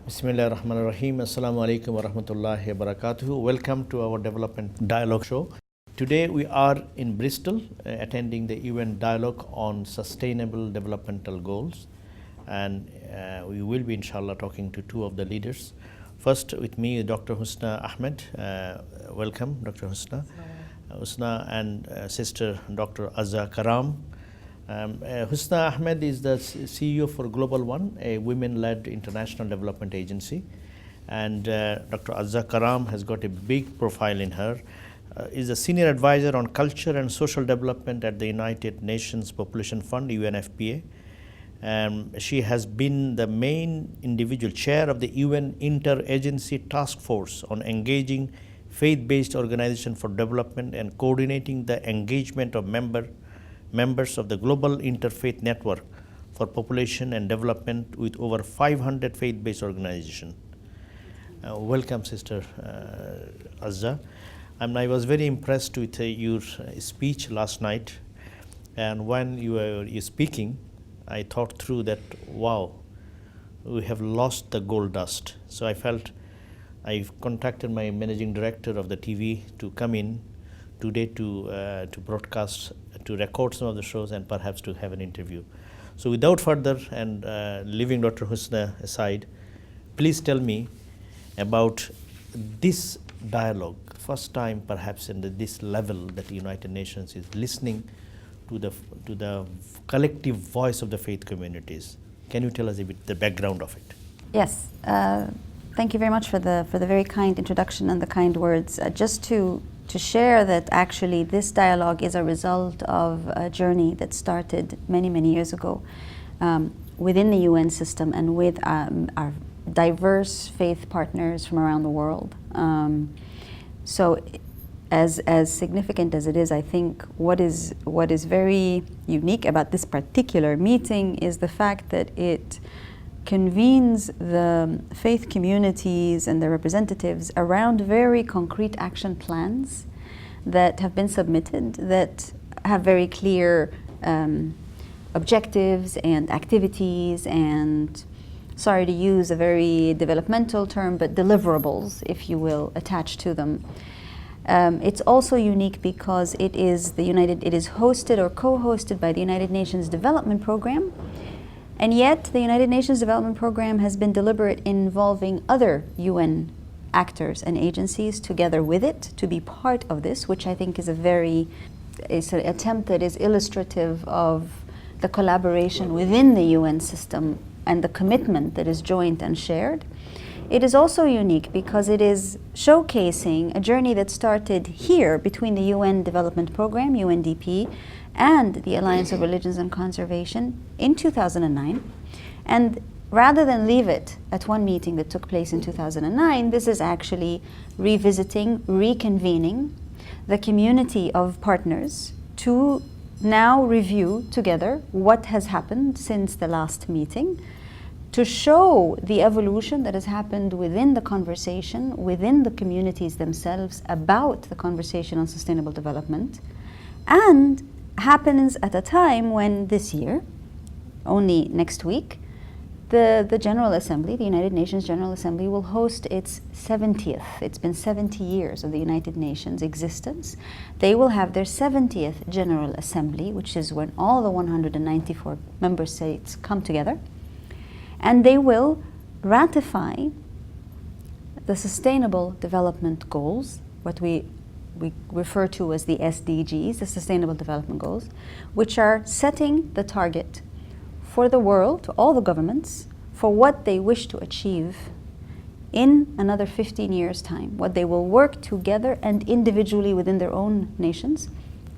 Bismillah ar-Rahman ar-Rahim. Assalamu alaikum wa rahmatullahi wa barakatuhu. Welcome to our Development Dialogue show. Today we are in Bristol attending the UN Dialogue on Sustainable Developmental Goals, and we will be inshallah talking to two of the leaders. First with me is Dr. Husna Ahmad. Welcome Dr. Husna. Husna and sister Dr. Azza Karam. Husna Ahmad is the CEO for Global One, a women-led international development agency, and Dr. Azza Karam has got a big profile in her. Is a senior advisor on culture and social development at the United Nations Population Fund, UNFPA. She has been the main individual chair of the UN Inter-Agency Task Force on engaging faith-based organization for development and coordinating the engagement of members of the Global Interfaith Network for Population and Development with over 500 faith-based organizations. Welcome, Sister Azza. I was very impressed with your speech last night, and when you were speaking, I thought through that, wow, we have lost the gold dust. So I contacted my managing director of the TV to come in today to broadcast, to record some of the shows and perhaps to have an interview. So without further and leaving Dr. Husna aside, please tell me about this dialogue, first time perhaps in this level that the United Nations is listening to the collective voice of the faith communities. Can you tell us a bit the background of it? Yes, thank you very much for the very kind introduction and the kind words. Just to share that actually this dialogue is a result of a journey that started many years ago within the UN system and with our diverse faith partners from around the world. So as significant as it is, I think what is very unique about this particular meeting is the fact that it convenes the faith communities and their representatives around very concrete action plans that have been submitted, that have very clear objectives and activities and, sorry to use a very developmental term, but deliverables, if you will, attached to them. It's also unique because it is hosted or co-hosted by the United Nations Development Program, and yet the United Nations Development Program has been deliberate in involving other UN actors and agencies together with it to be part of this, which I think is an attempt that is illustrative of the collaboration within the UN system and the commitment that is joint and shared. It is also unique because it is showcasing a journey that started here between the UN Development Program, UNDP, and the Alliance of Religions and Conservation in 2009. And rather than leave it at one meeting that took place in 2009, this is actually revisiting, reconvening the community of partners to now review together what has happened since the last meeting, to show the evolution that has happened within the conversation, within the communities themselves about the conversation on sustainable development, and happens at a time when this year, only next week, the General Assembly, the United Nations General Assembly, will host its 70th. It's been 70 years of the United Nations existence. They will have their 70th General Assembly, which is when all the 194 member states come together, and they will ratify the Sustainable Development Goals, what we refer to as the SDGs, the Sustainable Development Goals, which are setting the target for the world, to all the governments, for what they wish to achieve in another 15 years' time, what they will work together and individually within their own nations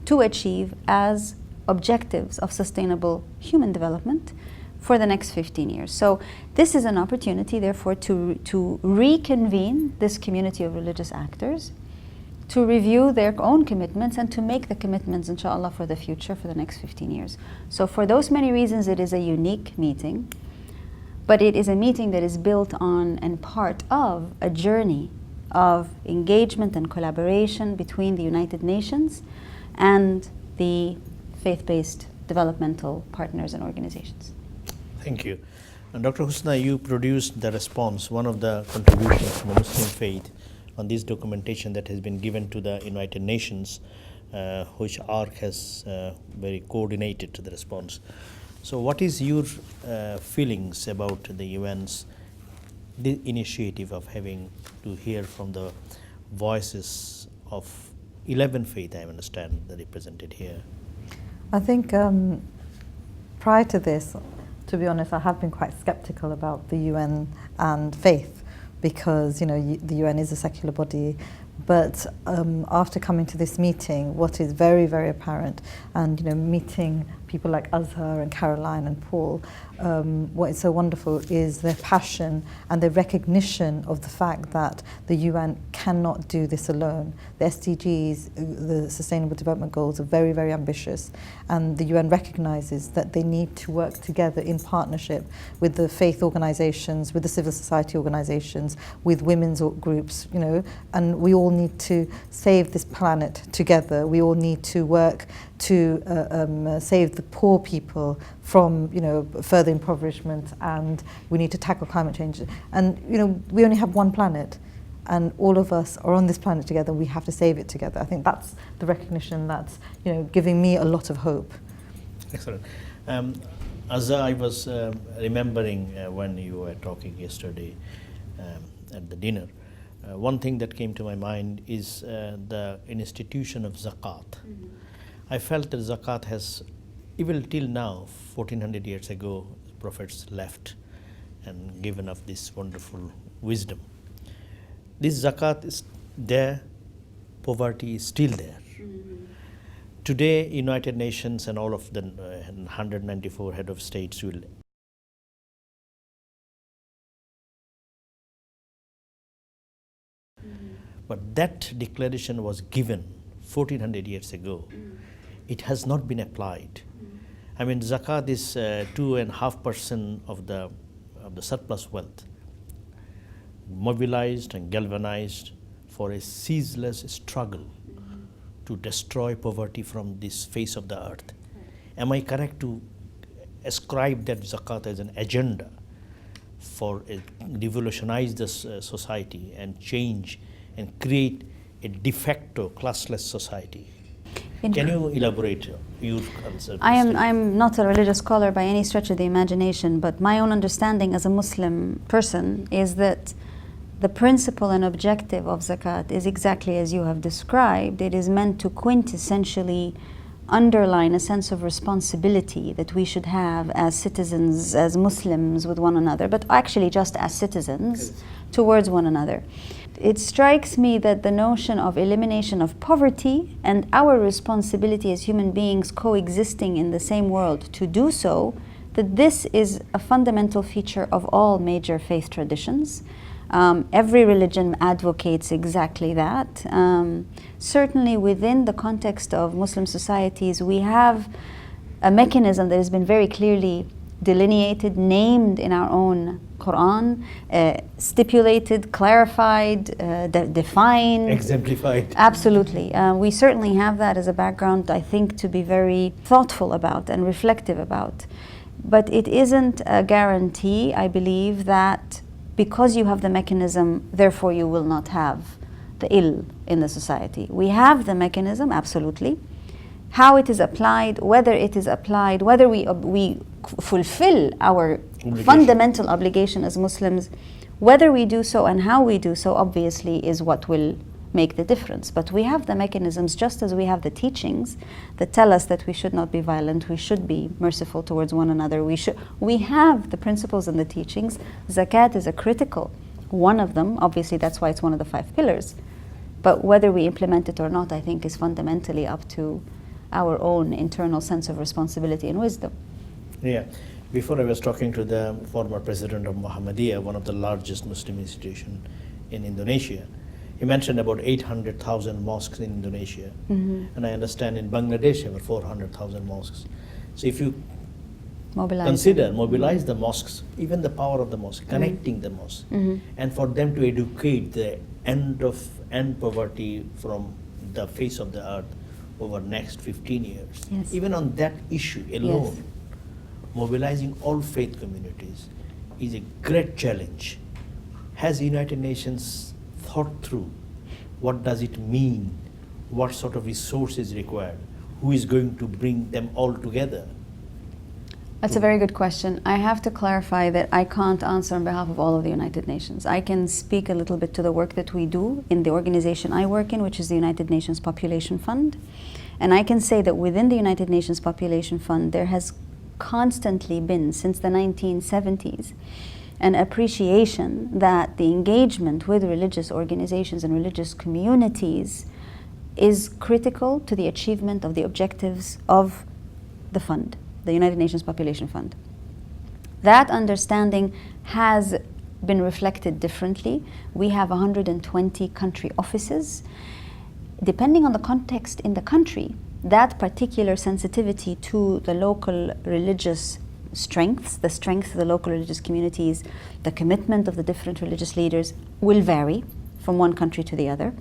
to achieve as objectives of sustainable human development for the next 15 years. So this is an opportunity, therefore, to reconvene this community of religious actors, to review their own commitments and to make the commitments, inshallah, for the future, for the next 15 years. So for those many reasons, it is a unique meeting, but it is a meeting that is built on and part of a journey of engagement and collaboration between the United Nations and the faith-based developmental partners and organizations. Thank you. And Dr. Husna, you produced the response, one of the contributions from the Muslim faith on this documentation that has been given to the United Nations, which ARC has very coordinated to the response. So what is your feelings about the UN's the initiative of having to hear from the voices of 11 faith, I understand, that represented here? I think prior to this, to be honest, I have been quite skeptical about the UN and faith because, the UN is a secular body. But after coming to this meeting, what is very, very apparent, and meeting people like Azhar and Caroline and Paul, what is so wonderful is their passion and their recognition of the fact that the UN cannot do this alone. The SDGs, the Sustainable Development Goals, are very, very ambitious, and the UN recognizes that they need to work together in partnership with the faith organizations, with the civil society organizations, with women's groups, and we all need to save this planet together. We all need to work to save the poor people from further impoverishment, and we need to tackle climate change. And we only have one planet, and all of us are on this planet together. We have to save it together. I think that's the recognition that's giving me a lot of hope. Excellent. As I was remembering when you were talking yesterday at the dinner, one thing that came to my mind is the Institution of Zakat. Mm-hmm. I felt that Zakat has, even till now, 1400 years ago, prophets left and given us this wonderful wisdom. This Zakat is there, poverty is still there. Mm-hmm. Today, United Nations and all of the 194 head of states will But that declaration was given 1400 years ago. It has not been applied. I mean, zakat is 2.5% of the surplus wealth, mobilized and galvanized for a ceaseless struggle to destroy poverty from this face of the earth. Am I correct to ascribe that zakat as an agenda for revolutionize this society and change and create a de facto classless society? Can you elaborate your concept? I'm not a religious scholar by any stretch of the imagination, but my own understanding as a Muslim person is that the principle and objective of zakat is exactly as you have described. It is meant to quintessentially underline a sense of responsibility that we should have as citizens, as Muslims with one another, but actually just as citizens towards one another. It strikes me that the notion of elimination of poverty and our responsibility as human beings coexisting in the same world to do so, that this is a fundamental feature of all major faith traditions. Every religion advocates exactly that. Certainly within the context of Muslim societies, we have a mechanism that has been very clearly delineated, named in our own Quran, stipulated, clarified, defined. Exemplified. Absolutely. We certainly have that as a background, I think, to be very thoughtful about and reflective about. But it isn't a guarantee, I believe, that because you have the mechanism, therefore you will not have the ill in the society. We have the mechanism, absolutely. How it is applied, whether we fulfill our fundamental obligation as Muslims, whether we do so and how we do so, obviously, is what will make the difference. But we have the mechanisms, just as we have the teachings that tell us that we should not be violent, we should be merciful towards one another. We have the principles and the teachings. Zakat is a critical one of them. Obviously, that's why it's one of the 5 pillars. But whether we implement it or not, I think, is fundamentally up to our own internal sense of responsibility and wisdom. Yeah. Before I was talking to the former president of Muhammadiyah, one of the largest Muslim institutions in Indonesia. He mentioned about 800,000 mosques in Indonesia. Mm-hmm. And I understand in Bangladesh there were 400,000 mosques. So if you mobilize the mosques, even the power of the mosque, connecting the mosque, and for them to educate the end poverty from the face of the earth over next 15 years. Yes. Even on that issue alone, mobilizing all faith communities, is a great challenge. Has United Nations thought through what does it mean, what sort of resource is required, who is going to bring them all together? That's a very good question. I have to clarify that I can't answer on behalf of all of the United Nations. I can speak a little bit to the work that we do in the organization I work in, which is the United Nations Population Fund. And I can say that within the United Nations Population Fund, there has constantly been, since the 1970s, an appreciation that the engagement with religious organizations and religious communities is critical to the achievement of the objectives of the fund, the United Nations Population Fund. That understanding has been reflected differently. We have 120 country offices. Depending on the context in the country, that particular sensitivity to the local religious strengths, the strength of the local religious communities, the commitment of the different religious leaders will vary from one country to the other.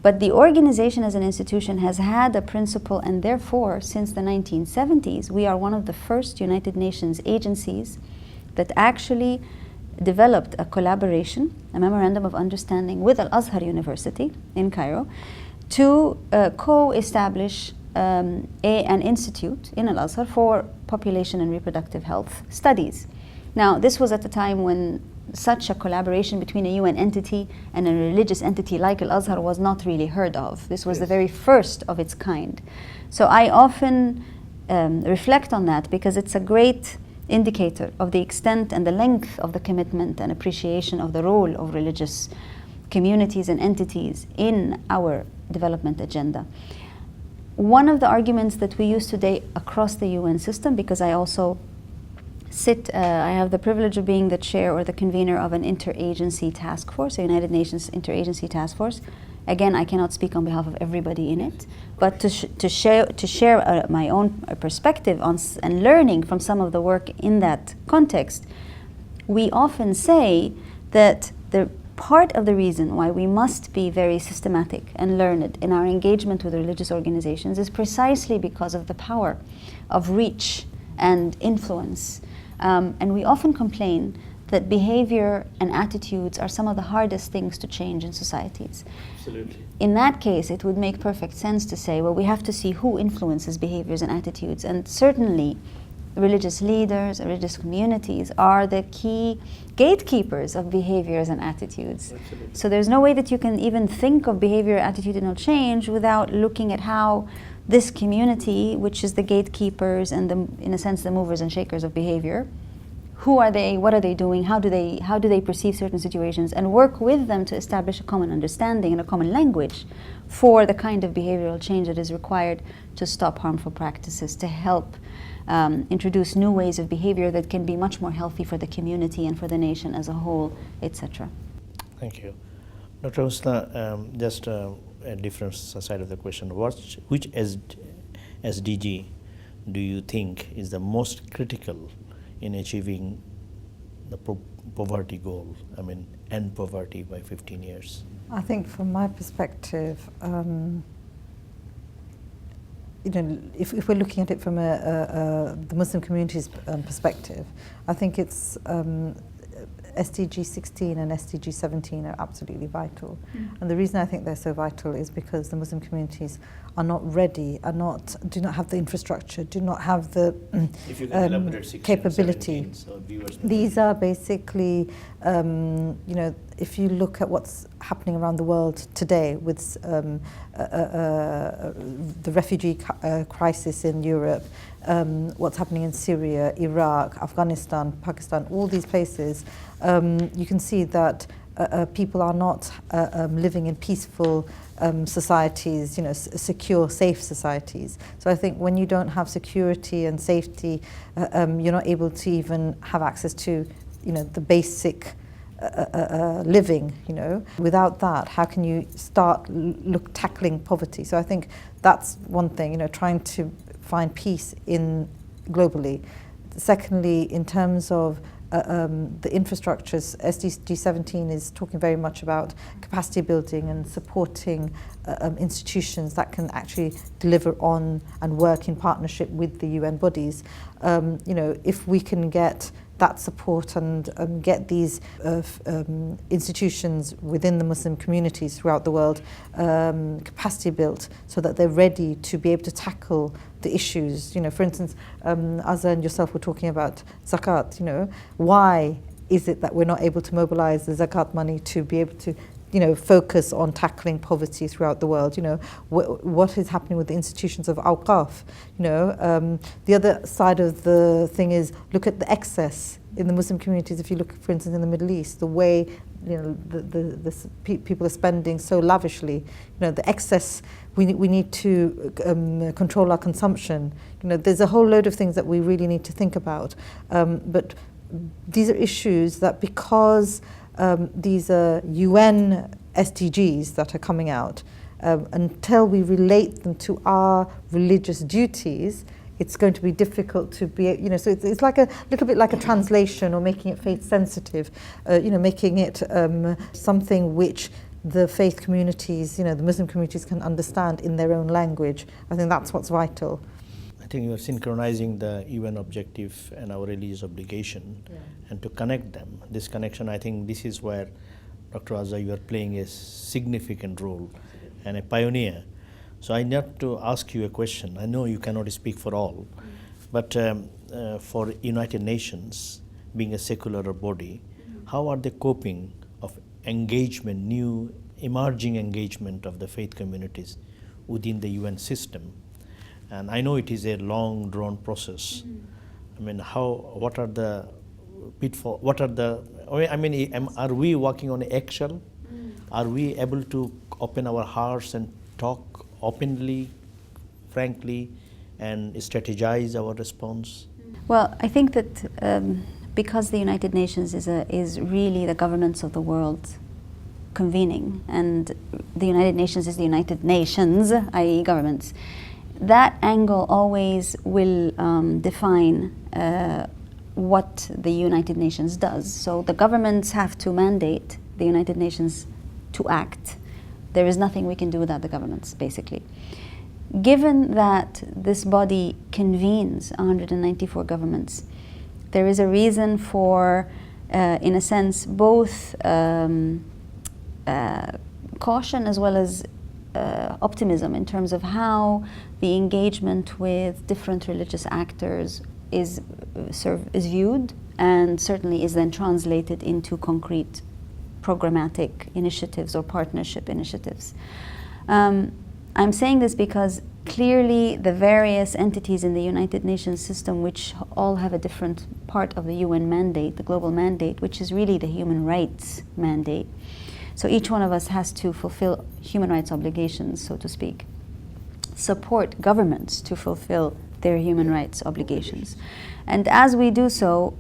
But the organization as an institution has had a principle, and therefore, since the 1970s, we are one of the first United Nations agencies that actually developed a collaboration, a memorandum of understanding with Al-Azhar University in Cairo to co-establish an institute in Al-Azhar for population and reproductive health studies. Now, this was at a time when such a collaboration between a UN entity and a religious entity like Al-Azhar was not really heard of. This was the very first of its kind. So I often reflect on that because it's a great indicator of the extent and the length of the commitment and appreciation of the role of religious communities and entities in our development agenda. One of the arguments that we use today across the UN system, because I also I have the privilege of being the chair or the convener of an interagency task force, a United Nations interagency task force. Again, I cannot speak on behalf of everybody in it, but to share my own perspective on and learning from some of the work in that context, we often say that the part of the reason why we must be very systematic and learned in our engagement with religious organizations is precisely because of the power of reach and influence. And we often complain that behavior and attitudes are some of the hardest things to change in societies. Absolutely. In that case, it would make perfect sense to say, well, we have to see who influences behaviors and attitudes. And certainly, religious leaders, religious communities are the key gatekeepers of behaviors and attitudes. Absolutely. So there's no way that you can even think of behavior, attitudinal change without looking at how this community, which is the gatekeepers and in a sense the movers and shakers of behavior, who are they, what are they doing, how do they perceive certain situations, and work with them to establish a common understanding and a common language for the kind of behavioral change that is required to stop harmful practices, to help introduce new ways of behavior that can be much more healthy for the community and for the nation as a whole, etc. Thank you. Dr. Husna, just a different side of the question. Which SDG do you think is the most critical in achieving the poverty goal? I mean, end poverty by 15 years. I think from my perspective, if we're looking at it from the Muslim community's perspective, I think it's SDG 16 and SDG 17 are absolutely vital. And the reason I think they're so vital is because the Muslim communities are not ready, do not have the infrastructure, do not have the capability. These are basically, if you look at what's happening around the world today with the refugee crisis in Europe, what's happening in Syria, Iraq, Afghanistan, Pakistan, all these places, you can see that people are not living in peaceful societies, secure, safe societies. So I think when you don't have security and safety, you're not able to even have access to, the basic living. Without that, how can you start tackling poverty? So I think that's one thing. Trying to find peace globally. Secondly, in terms of the infrastructures, SDG 17 is talking very much about capacity building and supporting institutions that can actually deliver on and work in partnership with the UN bodies. If we can get that support and get these institutions within the Muslim communities throughout the world capacity built so that they're ready to be able to tackle the issues. For instance, Azza and yourself were talking about zakat. Why is it that we're not able to mobilize the zakat money to be able to focus on tackling poverty throughout the world? What is happening with the institutions of Awqaf? The other side of the thing is, look at the excess in the Muslim communities. If you look, for instance, in the Middle East, the way people are spending so lavishly, the excess, we need to control our consumption. There's a whole load of things that we really need to think about. But these are issues that, because these are UN SDGs that are coming out, until we relate them to our religious duties, it's going to be difficult to be, so it's like a little bit like a translation, or making it faith sensitive, making it something which the faith communities, the Muslim communities can understand in their own language. I think that's what's vital. I think you are synchronizing the UN objective and our religious obligation, and to connect them. This connection, I think this is where, Dr. Azza, you are playing a significant role and a pioneer. So I need to ask you a question. I know you cannot speak for all, but for United Nations, being a secular body, how are they coping of engagement, new emerging engagement of the faith communities within the UN system? And I know it is a long drawn process. I mean, what are the pitfalls? Are we working on eggshell? Are we able to open our hearts and talk openly, frankly, and strategize our response? Well, I think that because the United Nations is really the governments of the world convening, and the United Nations is the United Nations, i.e. governments, that angle always will define what the United Nations does. So the governments have to mandate the United Nations to act. There is nothing we can do without the governments, basically. Given that this body convenes 194 governments, there is a reason for, in a sense, both caution as well as optimism in terms of how the engagement with different religious actors is viewed, and certainly is then translated into concrete programmatic initiatives or partnership initiatives. I'm saying this because clearly the various entities in the United Nations system, which all have a different part of the UN mandate, the global mandate, which is really the human rights mandate. So each one of us has to fulfill human rights obligations, so to speak, support governments to fulfill their human rights obligations. And as we do so,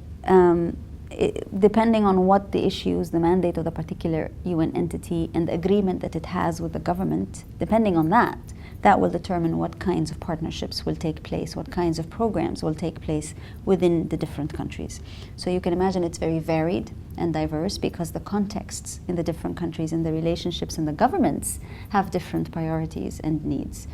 depending on what the issues, the mandate of the particular UN entity and the agreement that it has with the government, depending on that, that will determine what kinds of partnerships will take place, what kinds of programs will take place within the different countries. So you can imagine it's very varied and diverse, because the contexts in the different countries and the relationships in the governments have different priorities and needs.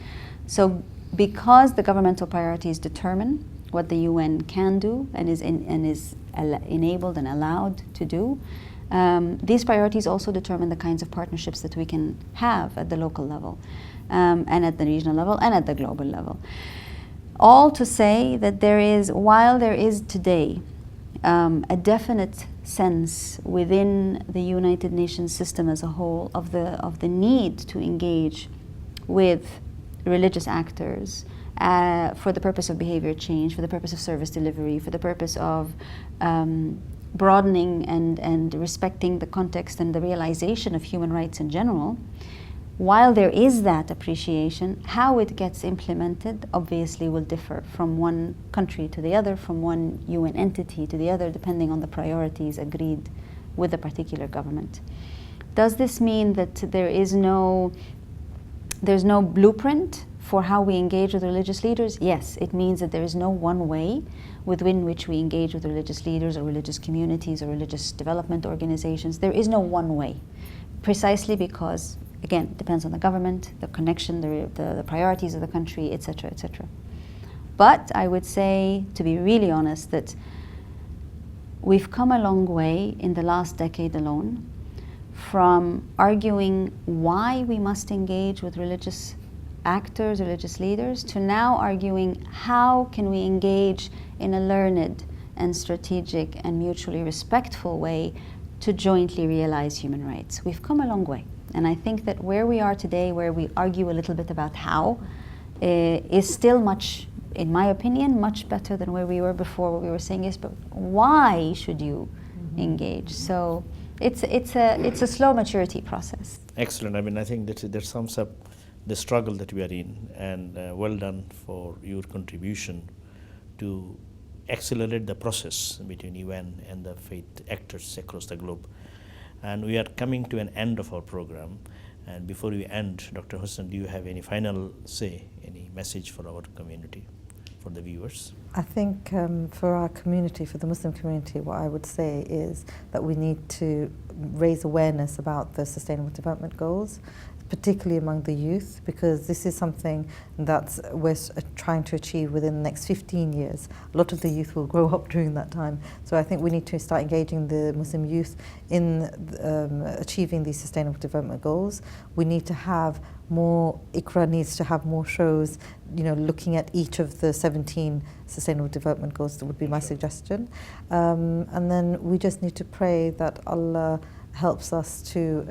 So because the governmental priorities determine what the UN can do and is enabled and allowed to do, these priorities also determine the kinds of partnerships that we can have at the local level, and at the regional level and at the global level. All to say that while there is today a definite sense within the United Nations system as a whole of the need to engage with religious actors for the purpose of behavior change, for the purpose of service delivery, for the purpose of broadening and respecting the context and the realization of human rights in general. While there is that appreciation, how it gets implemented obviously will differ from one country to the other, from one UN entity to the other, depending on the priorities agreed with a particular government. Does this mean that there's no blueprint for how we engage with religious leaders? Yes, it means that there is no one way within which we engage with religious leaders or religious communities or religious development organizations. There is no one way, precisely because, again, it depends on the government, the connection, the priorities of the country, etc., etc. But I would say, to be really honest, that we've come a long way in the last decade alone from arguing why we must engage with religious actors, religious leaders, to now arguing how can we engage in a learned and strategic and mutually respectful way to jointly realize human rights. We've come a long way. And I think that where we are today, where we argue a little bit about how, is still much, in my opinion, much better than where we were before. What we were saying is, but why should you engage? So it's a slow maturity process. Excellent. I mean, I think that sums up the struggle that we are in, and well done for your contribution to accelerate the process between UN and the faith actors across the globe. And we are coming to an end of our program. And before we end, Dr. Husna, do you have any final say, any message for our community, for the viewers? I think for our community, for the Muslim community, what I would say is that we need to raise awareness about the Sustainable Development Goals, particularly among the youth, because this is something that we're trying to achieve within the next 15 years. A lot of the youth will grow up during that time. So I think we need to start engaging the Muslim youth in achieving these Sustainable Development Goals. We need to have more, ICRA needs to have more shows, looking at each of the 17 Sustainable Development Goals. That would be my suggestion. And then we just need to pray that Allah helps us to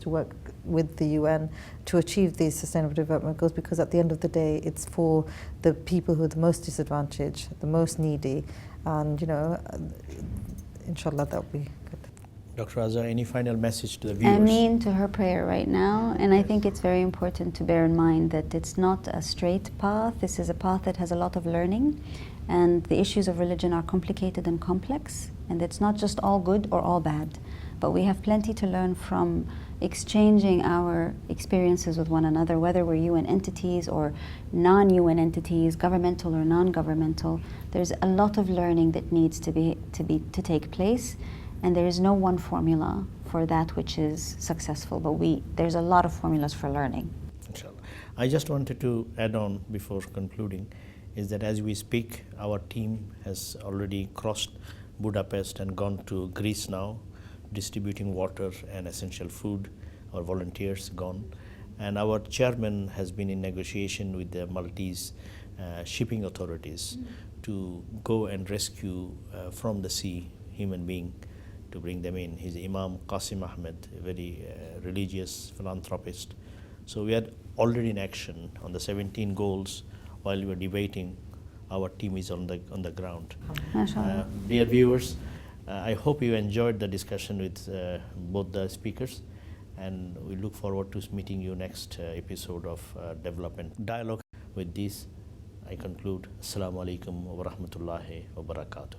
work with the UN to achieve these Sustainable Development Goals, because at the end of the day it's for the people who are the most disadvantaged, the most needy, and inshallah that will be good. Dr. Azza, any final message to the viewers? Ameen to her prayer right now, and I think it's very important to bear in mind that it's not a straight path. This is a path that has a lot of learning, and the issues of religion are complicated and complex, and it's not just all good or all bad. But we have plenty to learn from exchanging our experiences with one another, whether we're UN entities or non-UN entities, governmental or non-governmental. There's a lot of learning that needs to take place, and there is no one formula for that which is successful. But there's a lot of formulas for learning. Inshallah. I just wanted to add on before concluding, is that as we speak, our team has already crossed Budapest and gone to Greece now, distributing water and essential food. Our volunteers gone, and our chairman has been in negotiation with the Maltese shipping authorities to go and rescue from the sea human being to bring them in. He's Imam Husna Ahmad, a very religious philanthropist. So we are already in action on the 17 goals. While we are debating, our team is on the ground. Dear viewers, I hope you enjoyed the discussion with both the speakers, and we look forward to meeting you next episode of Development Dialogue. With this, I conclude. Assalamu alaikum wa rahmatullahi wa barakatuh.